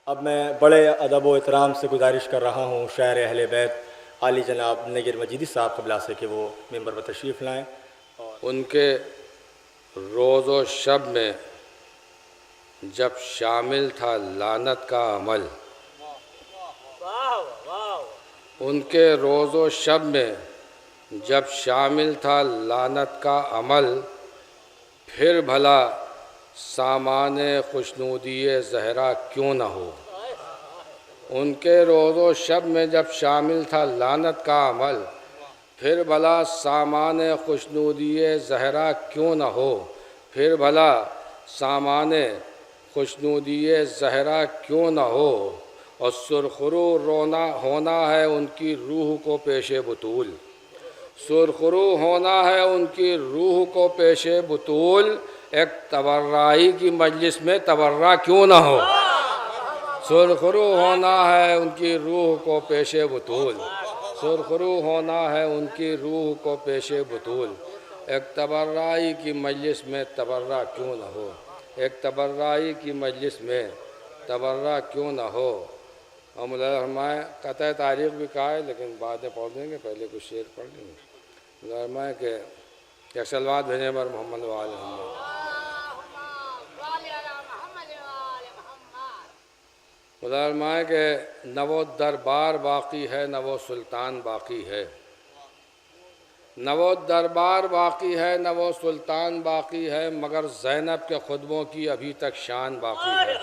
اب میں بڑے ادب و احترام سے گزارش کر رہا ہوں شاعر اہل بیت عالی جناب نیر مجیدی صاحب قبلہ سے کہ وہ ممبر پر تشریف لائیں. ان کے روز و شب میں جب شامل تھا لعنت کا عمل، ان کے روز و شب میں جب شامل تھا لعنت کا عمل، پھر بھلا سامان خوشنودی زہرا کیوں نہ ہو. ان کے روز و شب میں جب شامل تھا لعنت کا عمل، پھر بھلا سامان خوشنودی زہرا کیوں نہ ہو. پھر بھلا سامان خوشنودی زہرا کیوں نہ ہو. اور سرخرو رونا ہونا ہے ان کی روح کو پیش بطول، سرخرو ہونا ہے ان کی روح کو پیش بطول. ایک تبرعی کی مجلس میں تبرع کیوں نہ ہو. سرخرو ہونا ہے ان کی روح کو پیش بطول، سرخرو ہونا ہے ان کی روح کو پیش بطول. ایک تبرعی کی مجلس میں تبرع کیوں نہ ہو. ایک تبرعی کی مجلس میں تبرع کیوں نہ ہو. اور مولانا فرمائے قطع تاریخ بھی کہا ہے لیکن بعد میں پڑھ دیں گے، پہلے کچھ شعر پڑھ لیں گے. مولانا فرمائے کہ ایک سلوات بھیجیں پر محمد و آل محمد. مولانا فرمائے کہ نہ وہ دربار باقی ہے نہ وہ سلطان باقی ہے، نہ وہ دربار باقی ہے نہ وہ سلطان باقی ہے، مگر زینب کے خطبوں کی ابھی تک شان باقی ہے.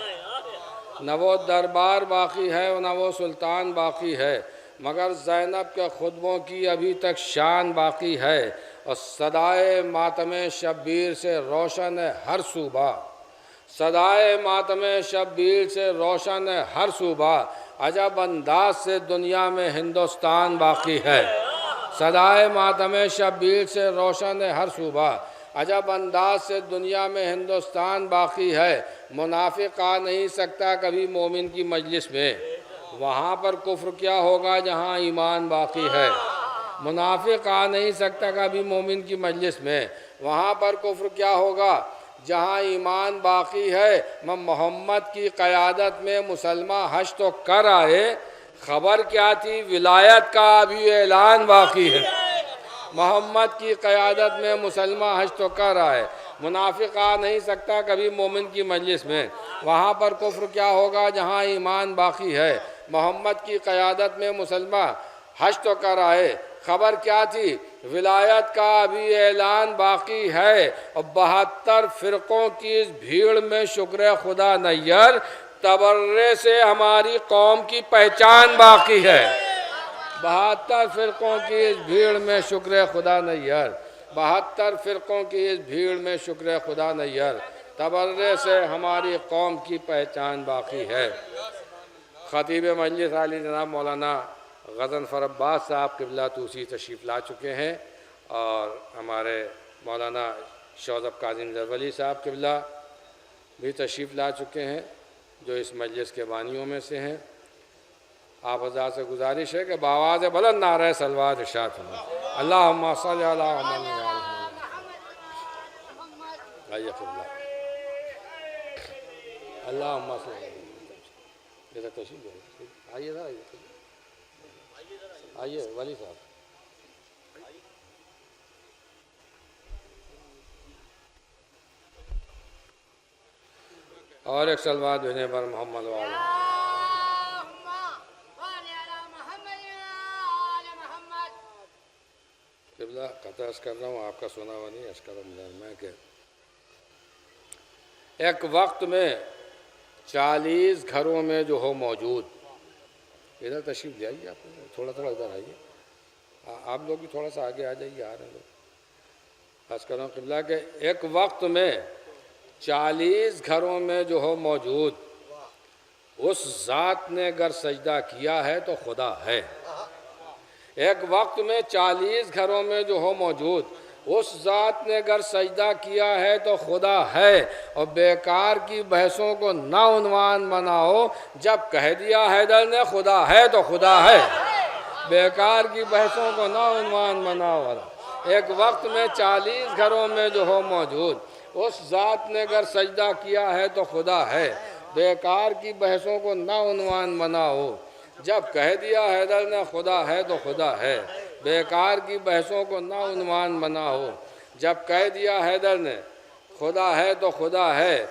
نہ وہ دربار باقی ہے نہ وہ سلطان باقی ہے، مگر زینب کے خطبوں کی ابھی تک شان باقی ہے. اور صدائے ماتم شبیر سے روشن ہے ہر صوبہ، صدائے ماتم شبیر سے روشن ہے ہر صوبہ. عجب انداز سے دنیا میں ہندوستان باقی ہے، صدائے ماتم شبیر سے روشن ہے ہر صوبہ. عجب انداز سے دنیا میں ہندوستان باقی ہے. منافق آ نہیں سکتا کبھی مومن کی مجلس میں، وہاں پر کفر کیا ہوگا جہاں ایمان باقی ہے. منافق آ نہیں سکتا کبھی مومن کی مجلس میں، وہاں پر کفر کیا ہوگا جہاں ایمان باقی ہے. محمد کی قیادت میں مسلمہ حج تو کر آئے، خبر کیا تھی ولایت کا ابھی اعلان باقی ہے. محمد کی قیادت میں مسلمہ حج تو کر آئے. منافق آ نہیں سکتا کبھی مومن کی مجلس میں، وہاں پر کفر کیا ہوگا جہاں ایمان باقی ہے. محمد کی قیادت میں مسلمہ حج تو کر آئے، خبر کیا تھی ولایت کا ابھی اعلان باقی ہے. اور 72 فرقوں کی اس بھیڑ میں شکر خدا نیر، تبرے سے ہماری قوم کی پہچان باقی ہے. 72 فرقوں کی اس بھیڑ میں شکر خدا نیر، 72 فرقوں کی اس بھیڑ میں شکر خدا نیر، تبرے سے ہماری قوم کی پہچان باقی ہے. خطیب مجلس عالی جناب مولانا غضنفر عباس صاحب قبلہ توسی تشریف لا چکے ہیں، اور ہمارے مولانا شوذب کاظم زرولی صاحب قبلہ بھی تشریف لا چکے ہیں جو اس مجلس کے بانیوں میں سے ہیں. آپ حضرات سے گزارش ہے کہ بآواز بلند نعرہ صلوات ارشاد فرمائیں. اللہم صلی علی محمد. آئیے قبلہ، اللہم صلی علی محمد. آئیے نا، آئیے ولی صاحب. اور ایک صلوات بھیجیں پر محمد و آل محمد. قبلہ قطع عرض کر رہا ہوں، آپ کا سنا ہوا نہیں. عرض کر رہا ہوں میں کہ ایک وقت میں 40 گھروں میں جو ہو موجود، ادھر تشریف لے آئیے، آپ تھوڑا تھوڑا ادھر آئیے، آپ لوگ بھی تھوڑا سا آگے آ جائیے. آ رہے ہیں لوگ. عرض کر رہا ہوں قبلہ کہ ایک وقت میں 40 گھروں میں جو ہو موجود، اس ذات نے گر سجدہ کیا ہے تو خدا ہے. ایک وقت میں 40 گھروں میں جو ہو موجود، اس ذات نے گر سجدہ کیا ہے تو خدا ہے. اور بیکار کی بحثوں کو نہ عنوان بناؤ، جب کہہ دیا حیدر نے خدا ہے تو خدا ہے. بیکار کی بحثوں کو نہ عنوان بناؤ. ایک وقت میں 40 گھروں میں جو ہو موجود، اس ذات نے گر سجدہ کیا ہے تو خدا ہے. بیکار کی بحثوں کو نہ عنوان بناؤ، جب کہہ دیا حیدر نے خدا ہے تو خدا ہے، بیکار کی بحثوں کو نہ عنوان بناؤ، جب کہہ دیا حیدر نے خدا ہے تو خدا ہے۔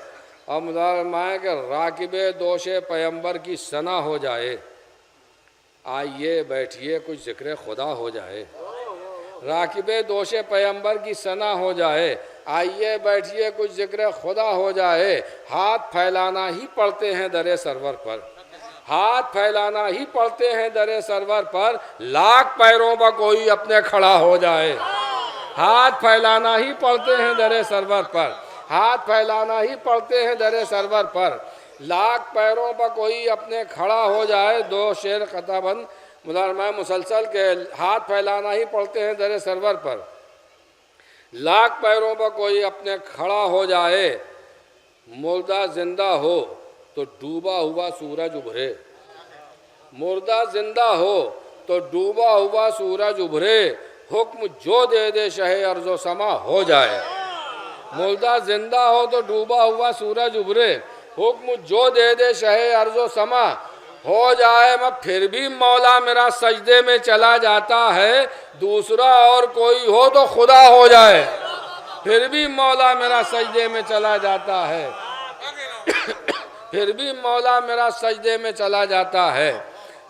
اور فرمائے کہ راکب دوش پیمبر کی ثنا ہو جائے، آئیے بیٹھیے کچھ ذکر خدا ہو جائے، راکب دوش پیمبر کی ثنا ہو جائے، آئیے بیٹھیے کچھ ذکر خدا ہو جائے، ہاتھ پھیلانا ہی پڑتے ہیں در سرور پر، ہاتھ پھیلانا ہی پڑتے ہیں در سرور پر، لاکھ پیروں پر کوئی اپنے کھڑا ہو جائے، ہاتھ پھیلانا ہی پڑتے ہیں در سرور پر، ہاتھ پھیلانا ہی پڑتے ہیں در سرور پر، لاکھ پیروں پر کوئی اپنے کھڑا ہو جائے۔ دو شعر قطع بند مدارمہ مسلسل کے ہاتھ پھیلانا ہی پڑتے ہیں در سرور پر، لاکھ پیروں پر کوئی اپنے کھڑا ہو جائے، مردہ زندہ ہو تو ڈوبا ہوا سورج ابھرے، مردہ زندہ ہو تو ڈوبا ہوا سورج ابھرے، حکم جو دے دے شہ ارض و سما ہو جائے، مردہ زندہ ہو تو ڈوبا ہوا سورج ابھرے، حکم جو دے دے شہ ارض و سما ہو جائے۔ میں پھر بھی مولا میرا سجدے میں چلا جاتا ہے، دوسرا اور کوئی ہو تو خدا ہو جائے، پھر بھی مولا میرا سجدے میں چلا جاتا ہے، پھر بھی مولا میرا سجدے میں چلا جاتا ہے،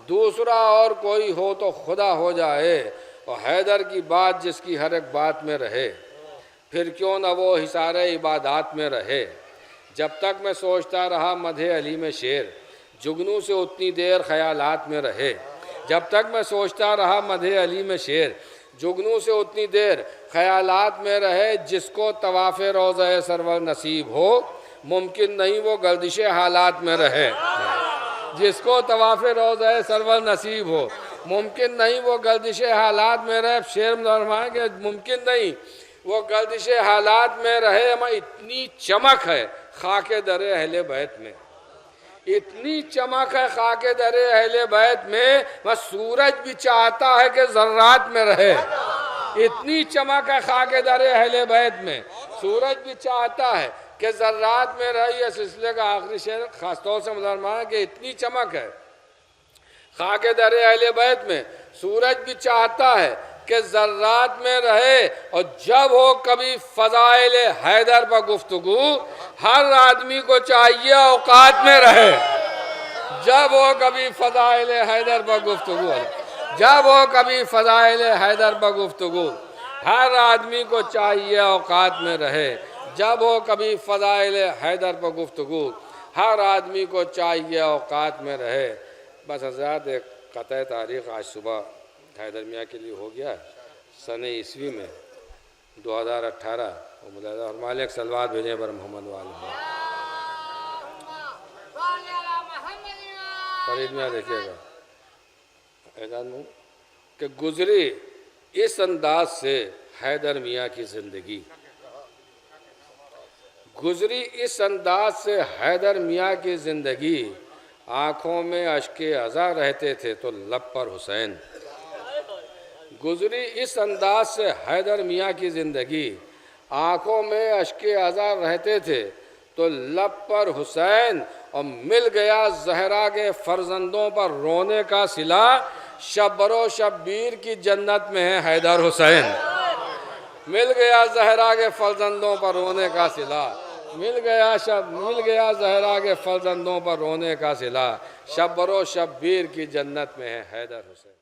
دوسرا اور کوئی ہو تو خدا ہو جائے۔ اور حیدر کی بات جس کی ہر ایک بات میں رہے، پھر کیوں نہ وہ حصار عبادات میں رہے، جب تک میں سوچتا رہا مدح علی میں شعر، جگنو سے اتنی دیر خیالات میں رہے، جب تک میں سوچتا رہا مدح علی میں شعر، جگنو سے اتنی دیر خیالات میں رہے، جس کو طواف روضہ سرور نصیب ہو ممکن نہیں وہ گردش حالات میں رہے، جس کو طواف روضہ سرور نصیب ہو ممکن نہیں وہ گردش حالات میں رہے۔ شعر میں فرمائیں کہ ممکن نہیں وہ گردش حالات میں رہے، ہمیں اتنی چمک ہے خاک در اہل بیت میں، اتنی چمک ہے خاک در اہل بیت میں، وہ سورج بھی چاہتا ہے کہ ذرات میں رہے، اتنی چمک ہے خاک در اہل بیت میں، سورج بھی چاہتا ہے کہ ذرات میں رہے۔ یہ سلسلے کا آخری شعر خاص طور سے مدارمہ ہے کہ اتنی چمک ہے خاک در اہل بیت میں، سورج بھی چاہتا ہے کہ ذرات میں رہے، اور جب ہو کبھی فضائل حیدر پر گفتگو ہر آدمی کو چاہیے اوقات میں رہے، جب ہو کبھی فضائل حیدر پر گفتگو، جب ہو کبھی فضائل حیدر پر گفتگو ہر آدمی کو چاہیے اوقات میں رہے، جب ہو کبھی فضائل حیدر پر گفتگو ہر آدمی کو چاہیے اوقات میں رہے۔ بس حضرات ایک قطع تاریخ آج صبح حیدر میاں کے لیے ہو گیا سن عیسوی میں 2018، اور مالک سلوات بھیجیں پر محمد والے فرید میاں دیکھیے گا اعداد میں کہ گزری اس انداز سے حیدر میاں کی زندگی، گزری اس انداز سے حیدر میاں کی زندگی، آنکھوں میں اشک ازاں رہتے تھے تو لب پر حسین، گزری اس انداز سے حیدر میاں کی زندگی، آنکھوں میں اشک ازاں رہتے تھے تو لب پر حسین، اور مل گیا زہرا کے فرزندوں پر رونے کا صلہ، شب و شبیر کی جنت میں ہے حیدر حسین، مل گیا زہرا کے فرزندوں پر رونے کا صلہ، مل گیا زہرا کے فرزندوں پر رونے کا صلہ، شب و شبیر کی جنت میں ہے حیدر حسین۔